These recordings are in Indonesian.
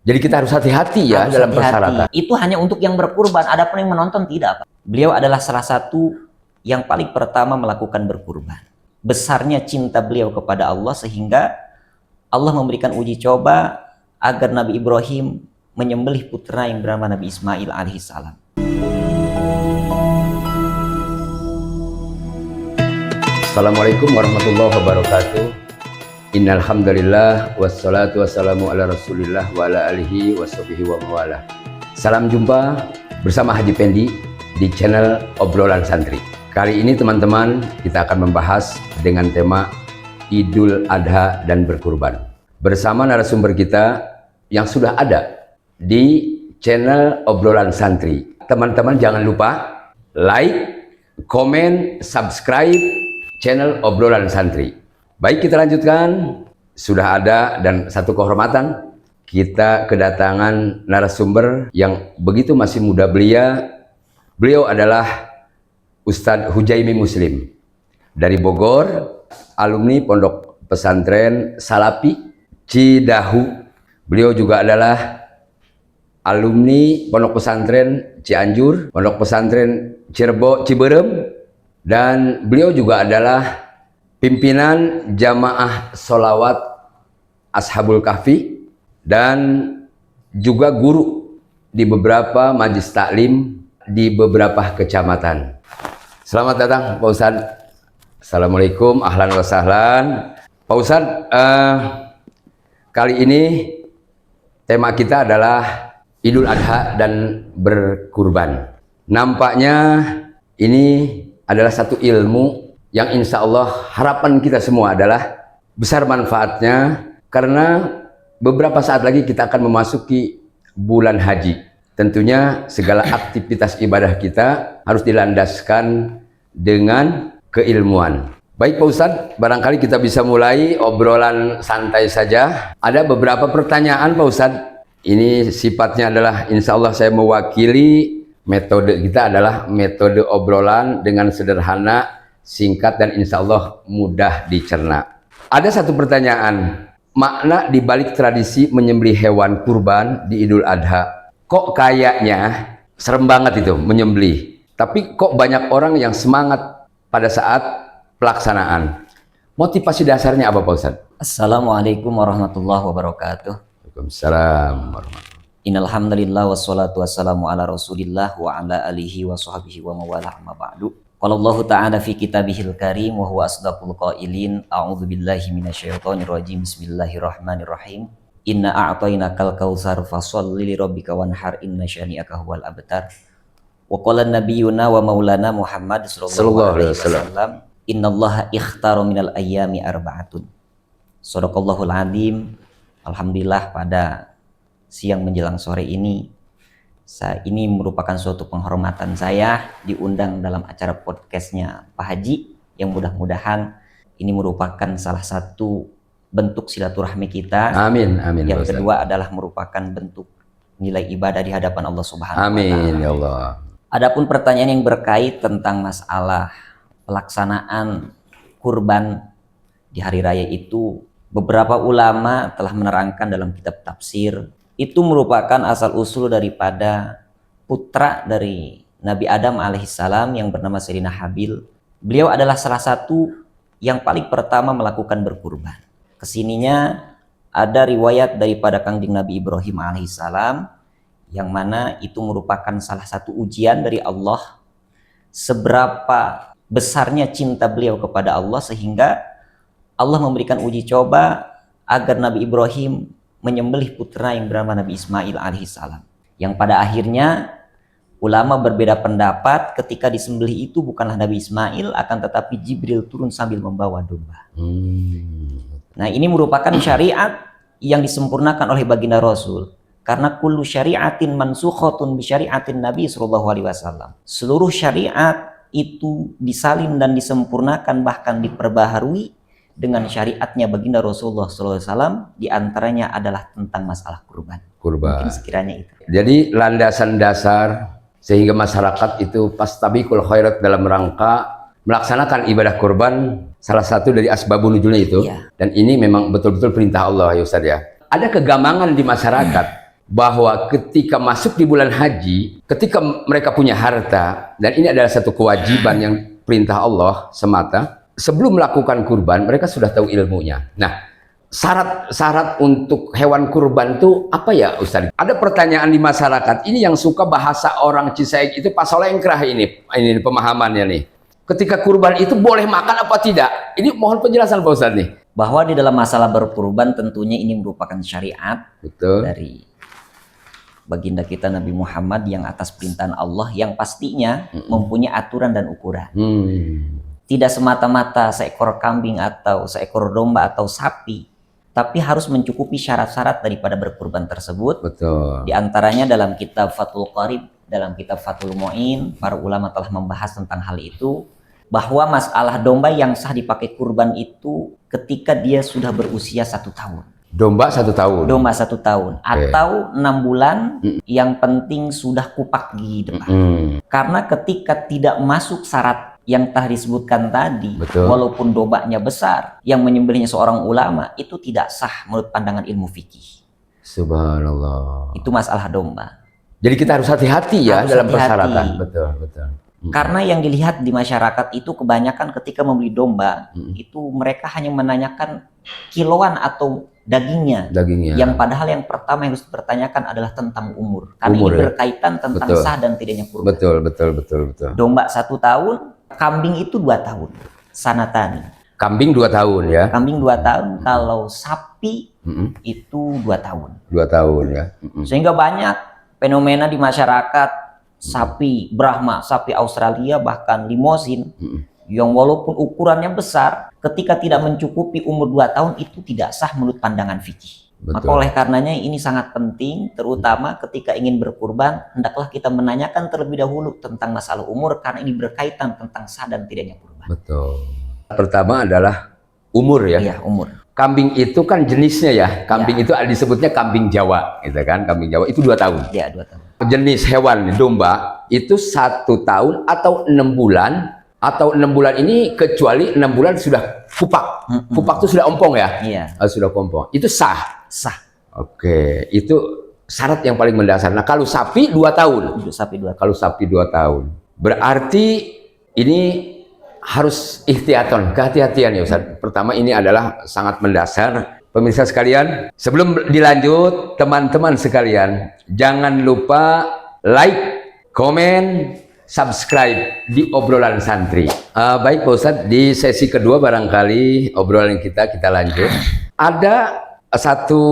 Jadi kita harus hati-hati ya dalam persyaratan. Itu hanya untuk yang berkurban, adapun yang menonton tidak. Beliau adalah salah satu yang paling pertama melakukan berkurban. Besarnya cinta beliau kepada Allah sehingga Allah memberikan uji coba agar Nabi Ibrahim menyembelih putra yang bernama Nabi Ismail alaihissalam. Assalamualaikum warahmatullahi wabarakatuh. Innal hamdalillah wassalatu wassalamu ala Rasulillah wa ala alihi washabihi wa mawalah. Salam jumpa bersama Haji Pendi di channel Obrolan Santri. Kali ini teman-teman kita akan membahas dengan tema Idul Adha dan berkurban bersama narasumber kita yang sudah ada di channel Obrolan Santri. Teman-teman jangan lupa like, komen, subscribe channel Obrolan Santri. Baik, kita lanjutkan. Sudah ada dan satu kehormatan kita kedatangan narasumber yang begitu masih muda belia. Beliau adalah Ustadz Hujaimi Muslim dari Bogor, alumni Pondok Pesantren Salafi Cidahu. Beliau juga adalah alumni Pondok Pesantren Cianjur, Pondok Pesantren Ciberem, dan beliau juga adalah pimpinan Jamaah Sholawat Ashabul Kahfi dan juga guru di beberapa majlis taklim di beberapa kecamatan. Selamat datang Pak Ustadz. Assalamualaikum, ahlan wa sahlan. Pak Ustadz, kali ini tema kita adalah Idul Adha dan berkurban. Nampaknya ini adalah satu ilmu yang insya Allah harapan kita semua adalah besar manfaatnya, karena beberapa saat lagi kita akan memasuki bulan haji. Tentunya segala aktivitas ibadah kita harus dilandaskan dengan keilmuan. Baik Pak Ustadz, barangkali kita bisa mulai obrolan santai saja. Ada beberapa pertanyaan Pak Ustadz. Ini sifatnya adalah insya Allah saya mewakili, metode kita adalah metode obrolan dengan sederhana, singkat, dan insya Allah mudah dicerna. Ada satu pertanyaan, makna dibalik tradisi menyembelih hewan kurban di Idul Adha. Kok kayaknya serem banget itu menyembelih, tapi kok banyak orang yang semangat pada saat pelaksanaan. Motivasi dasarnya apa Pak Ustadz? Assalamualaikum warahmatullahi wabarakatuh. Waalaikumsalam warahmatullahi. Innal hamdalillah wassalatu wassalamu ala Rasulillah wa ala alihi wa sahbihi wa mawalah amma ba'du. Qala Allah Ta'ala fi kitabihil karim wa huwa asdaqul qailin. A'udzu billahi minasyaitonir rajim. Bismillahirrahmanirrahim. Inna a'tainakal kautsar fasholli li rabbika wanhar inna syani'aka huwal abtar. Wa qala nabiyyuna wa maulana Muhammad sallallahu alaihi wasallam, innallaha ikhtara minal ayyami arba'atun. Shadaqallahul azim. Alhamdulillah pada siang menjelang sore ini ini merupakan suatu penghormatan saya diundang dalam acara podcastnya Pak Haji, yang mudah-mudahan ini merupakan salah satu bentuk silaturahmi kita. Amin, amin. Yang kedua adalah merupakan bentuk nilai ibadah di hadapan Allah Subhanahu wa Ta'ala. Amin ya Allah. Adapun pertanyaan yang berkait tentang masalah pelaksanaan kurban di hari raya itu, beberapa ulama telah menerangkan dalam kitab tafsir, itu merupakan asal-usul daripada putra dari Nabi Adam alaihissalam yang bernama Sayyidina Habil. Beliau adalah salah satu yang paling pertama melakukan berkurban. Kesininya ada riwayat daripada Kangjeng Nabi Ibrahim alaihissalam, yang mana itu merupakan salah satu ujian dari Allah seberapa besarnya cinta beliau kepada Allah sehingga Allah memberikan uji coba agar Nabi Ibrahim menyembelih putra yang bernama Nabi Ismail alaihissalam, yang pada akhirnya ulama berbeda pendapat ketika disembelih itu bukanlah Nabi Ismail, akan tetapi Jibril turun sambil membawa domba. Nah, ini merupakan syariat yang disempurnakan oleh baginda Rasul, karena kullu syariatin mansukhatun bi syariatin Nabi sallallahu alaihi wasallam. Seluruh syariat itu disalin dan disempurnakan, bahkan diperbaharui dengan syariatnya baginda Rasulullah SAW, diantaranya adalah tentang masalah kurban. Mungkin sekiranya itu. Jadi landasan dasar sehingga masyarakat itu fastabiqul khairat dalam rangka melaksanakan ibadah kurban, salah satu dari asbabun nuzulnya itu. Dan ini memang betul-betul perintah Allah ya Ustaz ya. Ada kegamangan di masyarakat bahwa ketika masuk di bulan haji, ketika mereka punya harta, dan ini adalah satu kewajiban yang perintah Allah semata, sebelum melakukan kurban mereka sudah tahu ilmunya. Nah, syarat-syarat untuk hewan kurban itu apa ya Ustaz? Ada pertanyaan di masyarakat ini yang suka bahasa orang Cisaik itu pasolengkrah ini pemahamannya nih. Ketika kurban itu boleh makan apa tidak? Ini mohon penjelasan Pak Ustaz nih. Bahwa di dalam masalah berkurban tentunya ini merupakan syariat. Betul. Dari baginda kita Nabi Muhammad yang atas perintahan Allah yang pastinya mempunyai aturan dan ukuran. Tidak semata-mata seekor kambing atau seekor domba atau sapi, tapi harus mencukupi syarat-syarat daripada berkurban tersebut. Betul. Di antaranya dalam kitab Fathul Qarib, dalam kitab Fathul Mu'in, para ulama telah membahas tentang hal itu, bahwa masalah domba yang sah dipakai kurban itu ketika dia sudah berusia 1 tahun. Domba 1 tahun. Domba 1 tahun atau 6 bulan, yang penting sudah kupak gigi depan. Karena ketika tidak masuk syarat yang telah disebutkan tadi, betul, walaupun dombanya besar, yang menyembelihnya seorang ulama itu tidak sah menurut pandangan ilmu fikih. Subhanallah. Itu masalah domba. Jadi kita harus hati-hati ya dalam persyaratan. Betul, betul. Karena yang dilihat di masyarakat itu kebanyakan ketika membeli domba, itu mereka hanya menanyakan kiloan atau dagingnya. Yang padahal yang pertama yang harus dipertanyakan adalah tentang umur. Karena ini berkaitan tentang sah dan tidaknya kurban. Betul. Domba 1 tahun, kambing itu 2 tahun. Sanatani. Kambing 2 tahun ya. Kambing 2 tahun, kalau sapi itu 2 tahun. 2 tahun ya. Sehingga banyak fenomena di masyarakat, sapi Brahma, sapi Australia, bahkan limosin, yang walaupun ukurannya besar, ketika tidak mencukupi umur 2 tahun itu tidak sah menurut pandangan fikih. Maka oleh karenanya ini sangat penting, terutama ketika ingin berkurban, hendaklah kita menanyakan terlebih dahulu tentang masalah umur, karena ini berkaitan tentang sah dan tidaknya kurban. Betul. Pertama adalah umur ya. Iya, umur. Kambing itu kan jenisnya ya. Kambing itu disebutnya kambing Jawa, gitu kan? Kambing Jawa itu 2 tahun. Iya, 2 tahun. Jenis hewan domba itu 1 tahun atau 6 bulan, atau 6 bulan ini kecuali 6 bulan sudah kupak. Kupak itu sudah ompong ya? Iya. Sudah ompong. Itu sah. Sah. Oke, itu syarat yang paling mendasar. Nah, kalau sapi 2 tahun. Sapi 2 tahun. Kalau sapi 2 tahun. Berarti ini harus ikhtiaton, kehati-hatian ya Ustaz. Pertama ini adalah sangat mendasar. Pemirsa sekalian, sebelum dilanjut, teman-teman sekalian, jangan lupa like, komen, subscribe di obrolan santri. Baik Pak Ustadz, di sesi kedua barangkali obrolan kita lanjut. Ada satu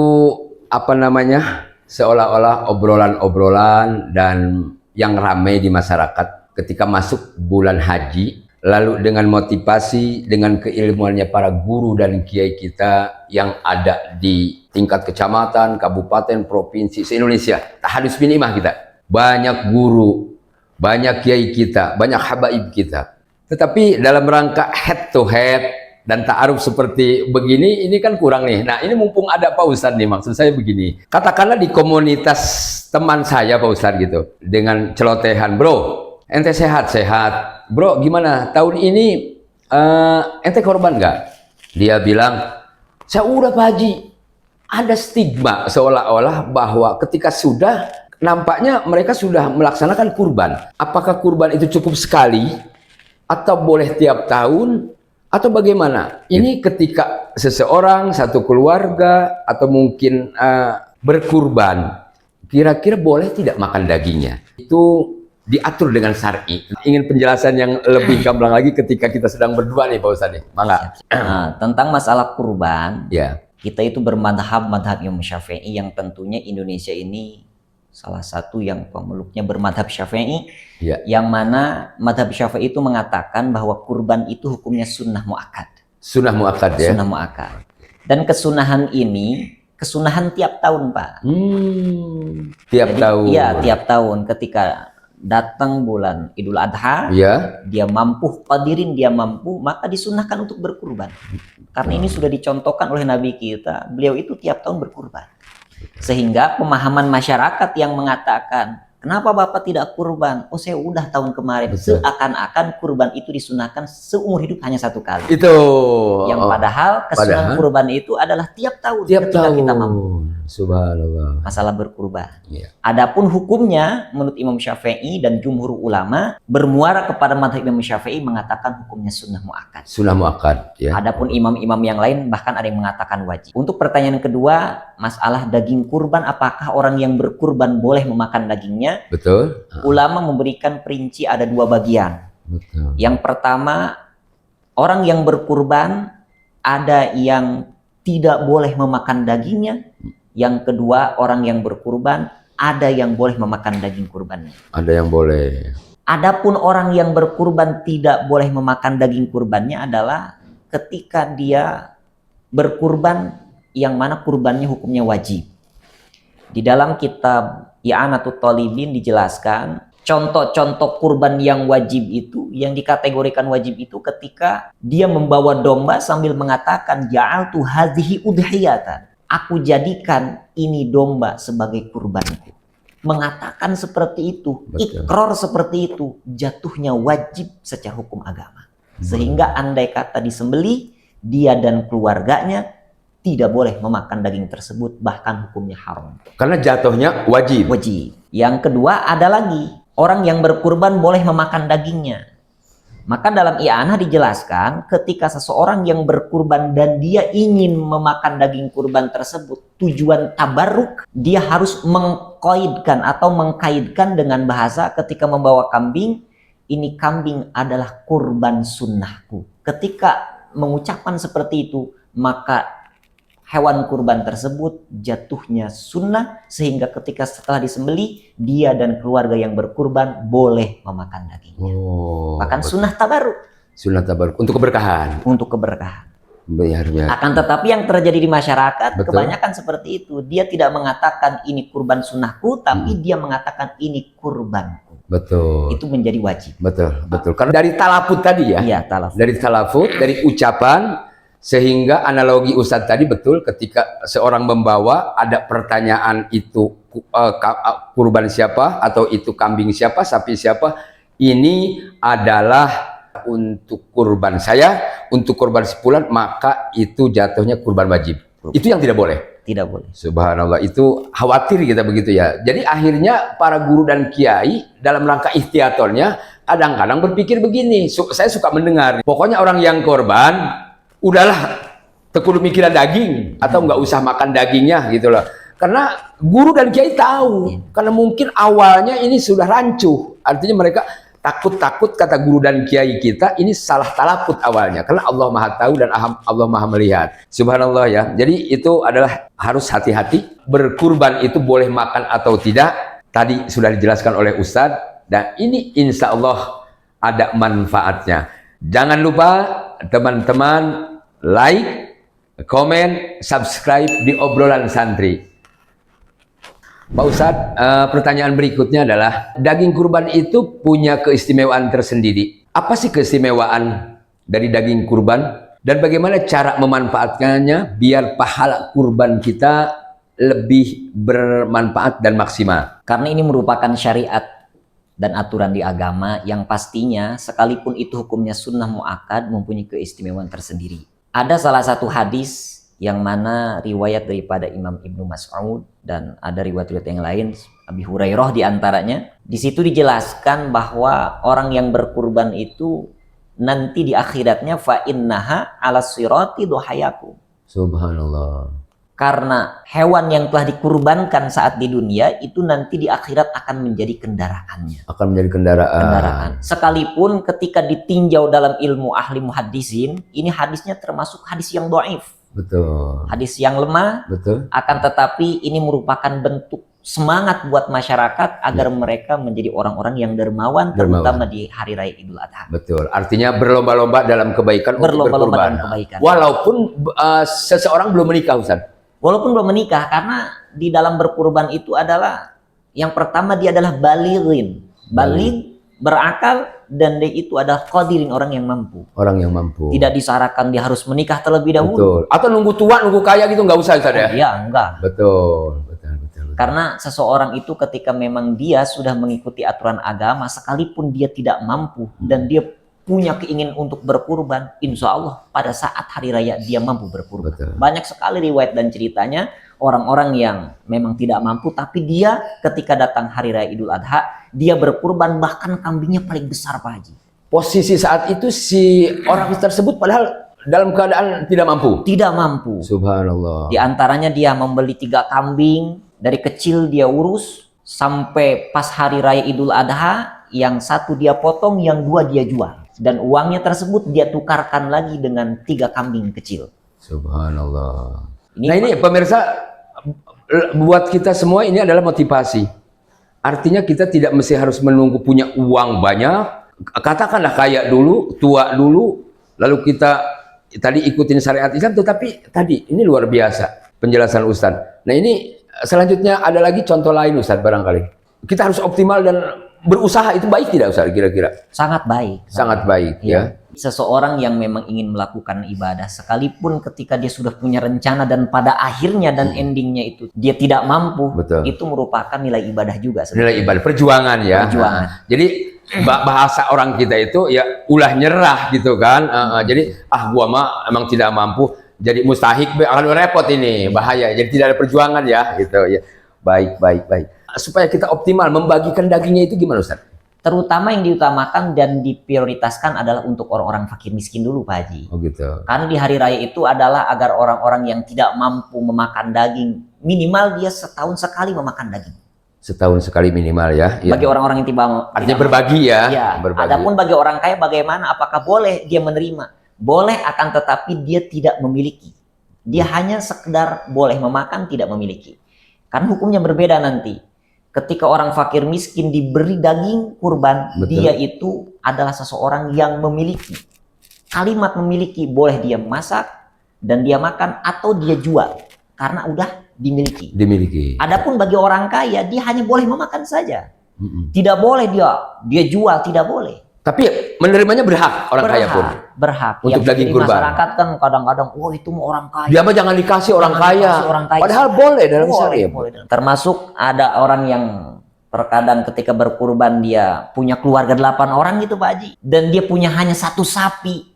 seolah-olah obrolan-obrolan dan yang ramai di masyarakat ketika masuk bulan haji. Lalu dengan motivasi, dengan keilmuannya para guru dan kiai kita yang ada di tingkat kecamatan, kabupaten, provinsi, se-Indonesia. Tahadus bin imah kita. Banyak guru, banyak kiai kita, banyak habaib kita. Tetapi dalam rangka head to head dan ta'aruf seperti begini, ini kan kurang nih. Nah ini mumpung ada Pak Ustadz nih, maksud saya begini. Katakanlah di komunitas teman saya Pak Ustadz gitu. Dengan celotehan, bro, ente sehat-sehat. Bro, gimana? Tahun ini ente korban nggak? Dia bilang, saya udah Pak Haji. Ada stigma seolah-olah bahwa ketika sudah, nampaknya mereka sudah melaksanakan kurban. Apakah kurban itu cukup sekali? Atau boleh tiap tahun? Atau bagaimana? Ini ketika seseorang, satu keluarga, atau mungkin berkurban, kira-kira boleh tidak makan dagingnya? Itu diatur dengan syar'i. Ingin penjelasan yang lebih gamblang lagi ketika kita sedang berdua nih Pak Ustadz. Mangga. Nah, tentang masalah kurban, ya. Kita itu bermadhab Imam Syafi'i, yang tentunya Indonesia ini salah satu yang pemeluknya bermadhab Syafi'i, ya. Yang mana madhab Syafi'i itu mengatakan bahwa kurban itu hukumnya sunnah mu'akkad. Sunnah mu'akkad ya. Sunnah mu'akkad. Dan kesunahan ini kesunahan tiap tahun Pak. Tiap tahun. Iya, tiap tahun ketika datang bulan Idul Adha, ya. dia mampu, maka disunahkan untuk berkurban. Karena ini sudah dicontohkan oleh Nabi kita, beliau itu tiap tahun berkurban. Sehingga pemahaman masyarakat yang mengatakan, kenapa Bapak tidak kurban? Oh, saya udah tahun kemarin. Seakan-akan kurban itu disunahkan seumur hidup hanya 1 kali. Itu. Yang padahal kesunahan kurban itu adalah tiap tahun. Tiap tahun. Kita mampu. Subhanallah. Masalah berkurban. Iya. Adapun hukumnya menurut Imam Syafi'i dan jumhur ulama bermuara kepada mazhab Imam Syafi'i mengatakan hukumnya sunnah muakkad. Sunnah muakkad, ya. Adapun imam-imam yang lain bahkan ada yang mengatakan wajib. Untuk pertanyaan kedua, masalah daging kurban, apakah orang yang berkurban boleh memakan dagingnya? Betul. Ulama memberikan perinci ada dua bagian. Betul. Yang pertama, orang yang berkurban ada yang tidak boleh memakan dagingnya. Yang kedua, orang yang berkurban ada yang boleh memakan daging kurbannya. Ada yang boleh. Adapun orang yang berkurban tidak boleh memakan daging kurbannya adalah ketika dia berkurban yang mana kurbannya hukumnya wajib. Di dalam kitab I'anatul Talibin dijelaskan contoh-contoh kurban yang wajib itu, yang dikategorikan wajib itu ketika dia membawa domba sambil mengatakan ja'altu hadhihi udhiyatan. Aku jadikan ini domba sebagai kurbanku. Mengatakan seperti itu, Betul. ikrar seperti itu, jatuhnya wajib secara hukum agama. Sehingga andai kata disembelih, dia dan keluarganya tidak boleh memakan daging tersebut, bahkan hukumnya haram. Karena jatuhnya wajib. Wajib. Yang kedua ada lagi, orang yang berkurban boleh memakan dagingnya. Maka dalam i'anah dijelaskan ketika seseorang yang berkurban dan dia ingin memakan daging kurban tersebut tujuan tabarruk, dia harus mengkaidkan atau mengkaidkan dengan bahasa ketika membawa kambing, ini kambing adalah kurban sunnahku. Ketika mengucapkan seperti itu, maka hewan kurban tersebut jatuhnya sunnah, sehingga ketika setelah disembelih dia dan keluarga yang berkurban boleh memakan dagingnya. Bahkan betul. sunnah tabarruk. Sunnah tabarruk untuk keberkahan. Untuk keberkahan. Biar. Akan tetapi yang terjadi di masyarakat Betul. kebanyakan seperti itu. Dia tidak mengatakan ini kurban sunnahku, tapi dia mengatakan ini kurbanku. Betul. Itu menjadi wajib. Betul. Karena dari talafut tadi ya. Iya, talafut. Dari talafut, dari ucapan, sehingga analogi Ustadz tadi betul, ketika seorang membawa ada pertanyaan itu kurban siapa, atau itu kambing siapa, sapi siapa, ini adalah untuk kurban saya, untuk kurban sepulan, maka itu jatuhnya kurban wajib. Itu yang tidak boleh. Tidak boleh. Subhanallah, itu khawatir kita begitu ya. Jadi akhirnya para guru dan kiai dalam rangka ikhtiatornya kadang-kadang berpikir begini, saya suka mendengar, pokoknya orang yang korban udahlah tekulu mikiran daging atau nggak usah makan dagingnya gitu loh. Karena guru dan kiai tahu, karena mungkin awalnya ini sudah rancuh. Artinya mereka takut kata guru dan kiai kita ini salah talafut awalnya. Karena Allah Maha tahu dan Allah Maha melihat. Subhanallah ya. Jadi itu adalah harus hati-hati. Berkurban itu boleh makan atau tidak. Tadi sudah dijelaskan oleh Ustadz. Dan ini insya Allah ada manfaatnya. Jangan lupa teman-teman like, komen, subscribe di obrolan santri. Pak Ustadz, pertanyaan berikutnya adalah daging kurban itu punya keistimewaan tersendiri. Apa sih keistimewaan dari daging kurban dan bagaimana cara memanfaatkannya biar pahala kurban kita lebih bermanfaat dan maksimal? Karena ini merupakan syariat dan aturan di agama yang pastinya sekalipun itu hukumnya sunnah muakkad mempunyai keistimewaan tersendiri. Ada salah satu hadis yang mana riwayat daripada Imam Ibnu Mas'ud dan ada riwayat-riwayat yang lain, Abi Hurairah diantaranya. Di situ dijelaskan bahwa orang yang berkurban itu nanti di akhiratnya fa innaha ala sirati duhayakum. Subhanallah. Karena hewan yang telah dikurbankan saat di dunia itu nanti di akhirat akan menjadi kendaraannya. Akan menjadi kendaraan. Sekalipun ketika ditinjau dalam ilmu ahli muhaddisin, ini hadisnya termasuk hadis yang dhaif. Betul. Hadis yang lemah. Betul. Akan tetapi ini merupakan bentuk semangat buat masyarakat agar mereka menjadi orang-orang yang dermawan, terutama di hari raya Idul Adha. Betul. Artinya berlomba-lomba dalam kebaikan untuk berkurban. Dalam kebaikan. Walaupun seseorang belum menikah, Ustaz. Walaupun belum menikah, karena di dalam berkurban itu adalah yang pertama dia adalah balighin. Baligh berakal dan dia itu adalah qadirin, orang yang mampu. Orang yang mampu. Tidak disyaratkan dia harus menikah terlebih dahulu. Betul. Atau nunggu tua, nunggu kaya gitu nggak usah, Ustaz ya? Iya, enggak. Betul. Karena seseorang itu ketika memang dia sudah mengikuti aturan agama, sekalipun dia tidak mampu dan dia punya keinginan untuk berkurban, insya Allah pada saat hari raya dia mampu berkurban. Betul. Banyak sekali riwayat dan ceritanya orang-orang yang memang tidak mampu, tapi dia ketika datang hari raya Idul Adha, dia berkurban, bahkan kambingnya paling besar, Pak Haji. Posisi saat itu si orang tersebut padahal dalam keadaan tidak mampu. Tidak mampu. Subhanallah. Di antaranya dia membeli 3 kambing, dari kecil dia urus, sampai pas hari raya Idul Adha, yang 1 dia potong, yang 2 dia jual. Dan uangnya tersebut dia tukarkan lagi dengan 3 kambing kecil. Subhanallah. Nah ini pemirsa, buat kita semua ini adalah motivasi. Artinya kita tidak mesti harus menunggu punya uang banyak. Katakanlah kaya dulu, tua dulu, lalu kita tadi ikutin syariat Islam. Tetapi tadi ini luar biasa penjelasan Ustadz. Nah ini selanjutnya ada lagi contoh lain Ustadz barangkali. Kita harus optimal dan berusaha, itu baik tidak Ustadz kira-kira? Sangat baik. Sangat baik ya. Seseorang yang memang ingin melakukan ibadah, sekalipun ketika dia sudah punya rencana dan pada akhirnya dan endingnya itu dia tidak mampu, Betul. itu merupakan nilai ibadah juga sebenarnya. Nilai ibadah, perjuangan ya. Perjuangan. Nah, jadi bahasa orang kita itu ya ulah nyerah gitu kan. Jadi gua mah emang tidak mampu, jadi mustahik, akan repot ini, bahaya. Jadi tidak ada perjuangan ya gitu ya. Baik. Supaya kita optimal membagikan dagingnya itu gimana Ustaz? Terutama yang diutamakan dan diprioritaskan adalah untuk orang-orang fakir miskin dulu, Pak Haji. Oh gitu. Karena di hari raya itu adalah agar orang-orang yang tidak mampu memakan daging, minimal dia setahun sekali memakan daging. Setahun sekali minimal ya. Bagi orang-orang yang tidak artinya berbagi ya. Ya. Berbagi. Adapun bagi orang kaya bagaimana? Apakah boleh dia menerima? Boleh, akan tetapi dia tidak memiliki. Dia hanya sekedar boleh memakan, tidak memiliki. Karena hukumnya berbeda nanti. Ketika orang fakir miskin diberi daging kurban, Betul. dia itu adalah seseorang yang memiliki. Kalimat memiliki, boleh dia masak dan dia makan atau dia jual karena udah dimiliki. Adapun bagi orang kaya, dia hanya boleh memakan saja. Tidak boleh dia jual, tidak boleh. Tapi menerimanya berhak orang kaya pun. Berhak. Untuk yang daging kurban. Masyarakat kan kadang-kadang, itu mau orang kaya. Dia mah jangan dikasih orang kaya. Padahal boleh dalam syariat. Termasuk ada orang yang terkadang ketika berkurban dia punya keluarga 8 orang gitu Pak Haji. Dan dia punya hanya 1 sapi.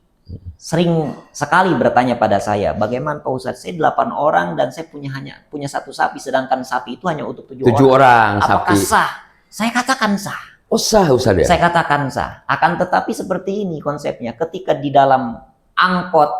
Sering sekali bertanya pada saya, bagaimana Pak Ustadz, saya 8 orang dan saya hanya punya 1 sapi, sedangkan sapi itu hanya untuk 7 orang. Apakah sapi. sah? Saya katakan sah. Oh sah Ustaz ya? Saya katakan sah. Akan tetapi seperti ini konsepnya. Ketika di dalam angkot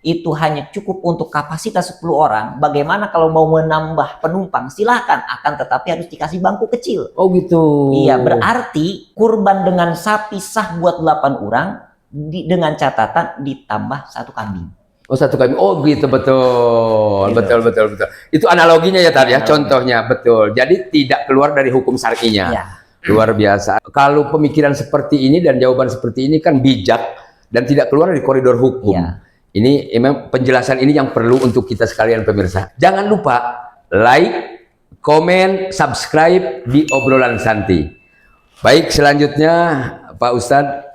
itu hanya cukup untuk kapasitas 10 orang, bagaimana kalau mau menambah penumpang? Silahkan. Akan tetapi harus dikasih bangku kecil. Oh gitu. Iya, berarti kurban dengan sapi sah buat 8 orang dengan catatan ditambah 1 kambing. Oh 1 kambing. Oh gitu, betul. Betul. Itu analoginya ya tadi ya, contohnya betul. Jadi tidak keluar dari hukum syar'inya. Ya. Luar biasa. Kalau pemikiran seperti ini dan jawaban seperti ini kan bijak dan tidak keluar dari koridor hukum. Ya. Ini memang penjelasan ini yang perlu untuk kita sekalian pemirsa. Jangan lupa like, komen, subscribe di obrolan santi. Baik, selanjutnya Pak Ustadz,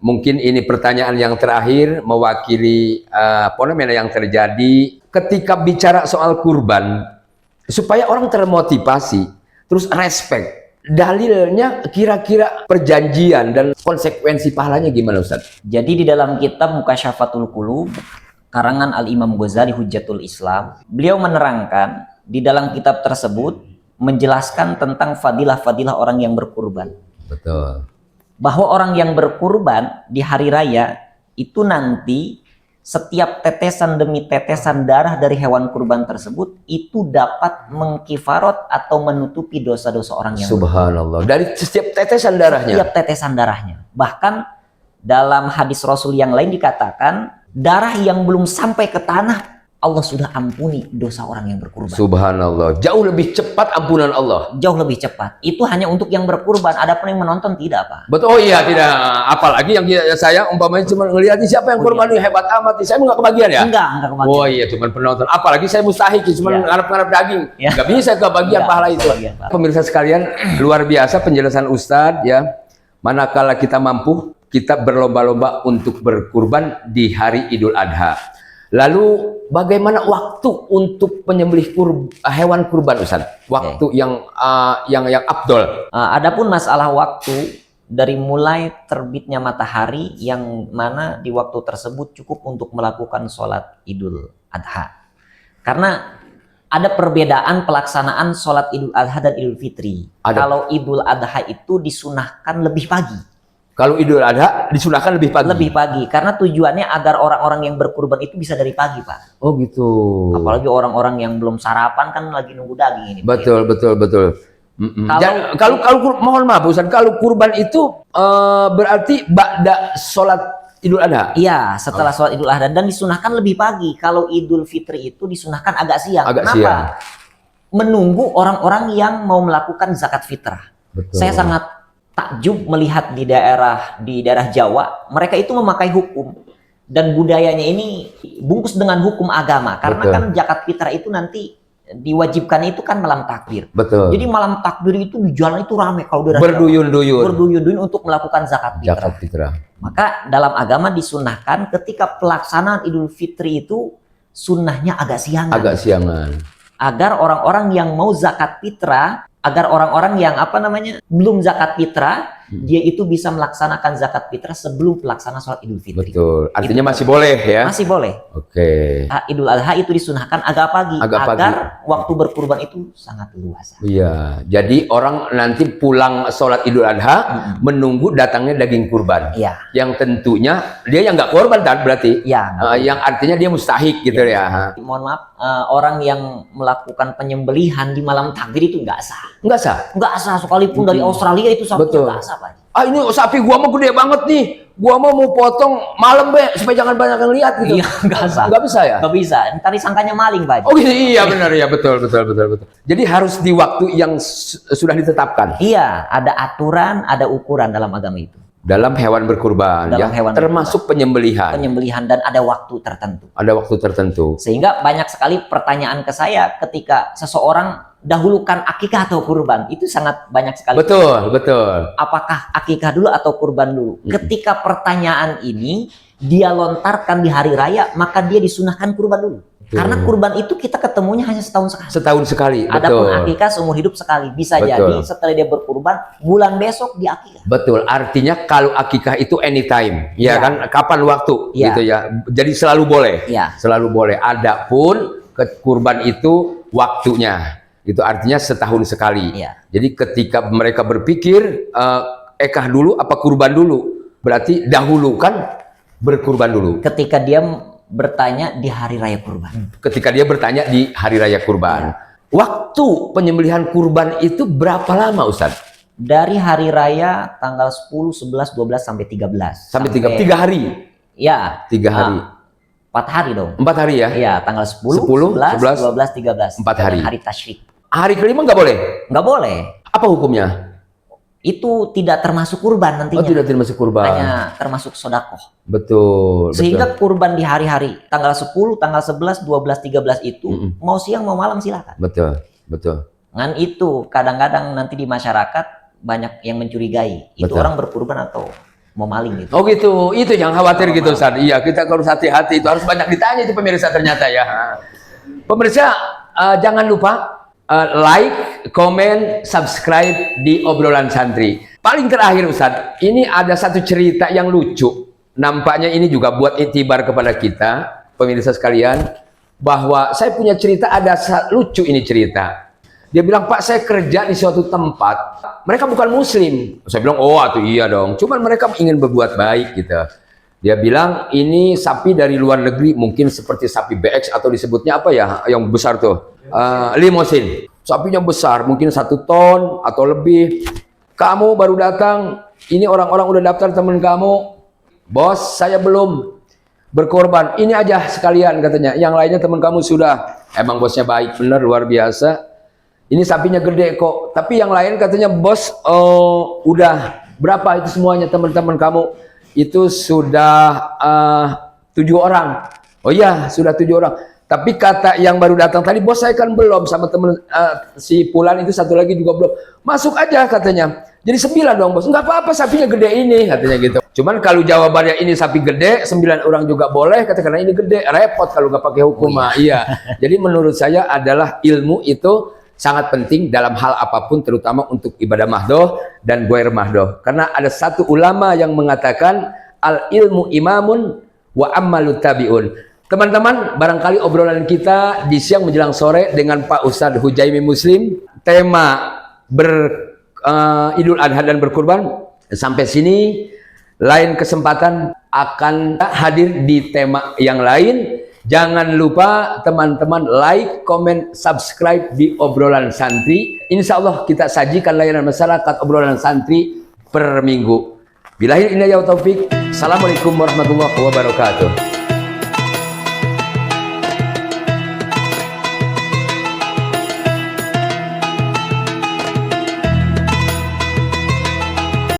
mungkin ini pertanyaan yang terakhir mewakili fenomena yang terjadi ketika bicara soal kurban supaya orang termotivasi, terus respect. Dalilnya kira-kira perjanjian dan konsekuensi pahalanya gimana Ustaz? Jadi di dalam kitab Mukasyafatul Qulub karangan Al-Imam Ghazali Hujjatul Islam, beliau menerangkan di dalam kitab tersebut menjelaskan tentang fadilah-fadilah orang yang berkurban. Betul. Bahwa orang yang berkurban di hari raya itu nanti setiap tetesan demi tetesan darah dari hewan kurban tersebut itu dapat mengkifarot atau menutupi dosa-dosa orang yang Subhanallah. Dari setiap tetesan darahnya. Setiap tetesan darahnya. Bahkan dalam hadis Rasul yang lain dikatakan darah yang belum sampai ke tanah Allah sudah ampuni dosa orang yang berkurban. Subhanallah. Jauh lebih cepat ampunan Allah. Jauh lebih cepat. Itu hanya untuk yang berkurban. Adapun yang menonton tidak, Pak. Betul. Oh iya, tidak. Apalagi yang saya umpamanya cuma ngelihat siapa yang kurban ini hebat amat. Saya nggak kebagian ya? Enggak kebagian. Oh iya, cuma penonton. Apalagi saya mustahik, cuma ngarep-ngarep daging. Nggak bisa kebagian pahala itu. Pemirsa sekalian, luar biasa penjelasan Ustadz ya. Manakala kita mampu, kita berlomba-lomba untuk berkurban di hari Idul Adha. Lalu bagaimana waktu untuk penyembelih hewan kurban Ustaz? Waktu yang afdol. Adapun masalah waktu dari mulai terbitnya matahari, yang mana di waktu tersebut cukup untuk melakukan sholat Idul Adha. Karena ada perbedaan pelaksanaan sholat Idul Adha dan Idul Fitri. Kalau Idul Adha itu disunahkan lebih pagi. Kalau Idul Adha disunahkan lebih pagi. Lebih pagi, karena tujuannya agar orang-orang yang berkurban itu bisa dari pagi, Pak. Oh gitu. Apalagi orang-orang yang belum sarapan kan lagi nunggu daging ini. Betul, betul, betul. Kalau mohon maaf Ustaz, kalau kurban itu berarti ba'da sholat Idul Adha. Iya, setelah sholat Idul Adha, dan disunahkan lebih pagi. Kalau Idul Fitri itu disunahkan agak siang. Agak Kenapa? siang. Menunggu orang-orang yang mau melakukan zakat fitrah. Betul. Saya sangat takjub melihat di daerah Jawa, mereka itu memakai hukum dan budayanya ini bungkus dengan hukum agama. Karena Betul. kan zakat fitrah itu nanti diwajibkan itu kan malam takbir. Betul. Jadi malam takbir itu di jalan itu ramai kalau daerah Berduyun-duyun. berduyun-duyun untuk melakukan zakat fitrah. Zakat fitrah. Maka dalam agama disunahkan ketika pelaksanaan Idul Fitri itu sunnahnya agak siangan. Agak siangan. Agar orang-orang yang mau zakat fitrah, agar orang-orang yang belum zakat fitrah, dia itu bisa melaksanakan zakat fitrah sebelum pelaksanaan sholat Idul Fitri. Betul. Artinya masih boleh ya? Masih boleh. Oke. Idul Adha itu disunahkan agak pagi, agar waktu berkurban itu sangat luas. Iya. Jadi orang nanti pulang sholat Idul Adha menunggu datangnya daging kurban. Iya. Yang tentunya dia yang nggak korban kan berarti? Iya. Yang artinya dia mustahik gitu ya. Mohon maaf, orang yang melakukan penyembelihan di malam takbir itu nggak sah. Nggak sah? Nggak sah, sekalipun dari Australia itu sapinya nggak sah, Pak. Ini sapi gua mau gede banget nih. Gua mau potong malam supaya jangan banyak yang lihat gitu. Iya, nggak sah. Nggak bisa ya? Nggak bisa. Ntar disangkanya maling, Pak. Oh gitu, iya benar ya, betul. Jadi harus di waktu yang sudah ditetapkan. Iya, ada aturan, ada ukuran dalam agama itu. Dalam hewan berkurban, Dalam hewan termasuk penyembelihan. Penyembelihan, dan ada waktu tertentu. Ada waktu tertentu. Sehingga banyak sekali pertanyaan ke saya ketika seseorang dahulukan akikah atau kurban. Itu sangat banyak sekali. Betul. Apakah akikah dulu atau kurban dulu? Ketika pertanyaan ini dia lontarkan di hari raya, maka dia disunahkan kurban dulu. Karena kurban itu kita ketemunya hanya setahun sekali. Setahun sekali, Adapun akikah seumur hidup sekali. Bisa jadi setelah dia berkurban, bulan besok dia akikah. Betul. Artinya kalau akikah itu anytime, ya kan? Kapan waktu, gitu ya. Jadi selalu boleh. Ya. Selalu boleh. Adapun kurban itu waktunya. Itu artinya setahun sekali. Ya. Jadi ketika mereka berpikir ekah dulu apa kurban dulu, berarti dahulu kan berkurban dulu. Ketika dia bertanya di hari raya kurban. Ketika dia bertanya di hari raya kurban. Waktu penyembelihan kurban itu berapa lama, Ustaz? Dari hari raya tanggal 10, 11, 12 sampai 13. Sampai 3 hari. Ya. 3 hari. 4 hari dong. 4 hari ya? Iya, tanggal 10, 11, 12, 13. 4 hari. Hari tasyrik. Hari kelima nggak boleh? Nggak boleh. Apa hukumnya? Itu tidak termasuk kurban nantinya. Oh, tidak termasuk kurban. Hanya termasuk sodakoh. Betul. Sehingga kurban di hari-hari tanggal 10, tanggal 11, 12, 13 itu mau siang mau malam silakan. Betul. Dengan itu kadang-kadang nanti di masyarakat banyak yang mencurigai. Itu orang berkurban atau mau maling gitu. Oh gitu. Itu yang khawatir gitu, Ustaz. Iya, kita harus hati-hati. Itu harus banyak ditanya itu pemirsa ternyata ya. Pemirsa, jangan lupa like, comment, subscribe di obrolan santri. Paling terakhir Ustadz, ini ada satu cerita yang lucu. Nampaknya ini juga buat itibar kepada kita, pemirsa sekalian, bahwa saya punya cerita, ada lucu ini cerita. Dia bilang, Pak, saya kerja di suatu tempat, mereka bukan muslim. Saya bilang, oh itu iya dong, cuman mereka ingin berbuat baik gitu. Dia bilang, ini sapi dari luar negeri, mungkin seperti sapi BX atau disebutnya apa ya, yang besar tuh, limosin. Sapinya besar, mungkin 1 ton atau lebih. Kamu baru datang, ini orang-orang udah daftar temen kamu. Bos, saya belum berkorban. Ini aja sekalian katanya. Yang lainnya temen kamu sudah. Emang bosnya baik, bener, luar biasa. Ini sapinya gede kok. Tapi yang lain katanya, bos, udah berapa itu semuanya teman-teman kamu? Itu sudah 7 orang. Oh iya, sudah 7 orang. Tapi kata yang baru datang tadi, bos saya kan belum, sama temen si Pulan itu 1 lagi juga belum. Masuk aja katanya. Jadi 9 dong bos. Nggak apa-apa, sapinya gede ini katanya gitu. Cuman kalau jawabannya ini sapi gede, 9 orang juga boleh, kata karena ini gede, repot kalau nggak pakai hukum. Iya. Jadi menurut saya adalah ilmu itu sangat penting dalam hal apapun, terutama untuk ibadah mahdoh dan goir mahdoh. Karena ada satu ulama yang mengatakan al ilmu imamun wa ammalu tabiun. Teman-teman, barangkali obrolan kita di siang menjelang sore dengan Pak Ustadz Hujaimi Muslim, tema Idul Adha dan berkurban. Sampai sini, lain kesempatan akan hadir di tema yang lain. Jangan lupa teman-teman like, comment, subscribe di obrolan santri. Insya Allah kita sajikan layanan masyarakat obrolan santri per minggu. Billahi inayah taufik. Assalamualaikum warahmatullahi wabarakatuh.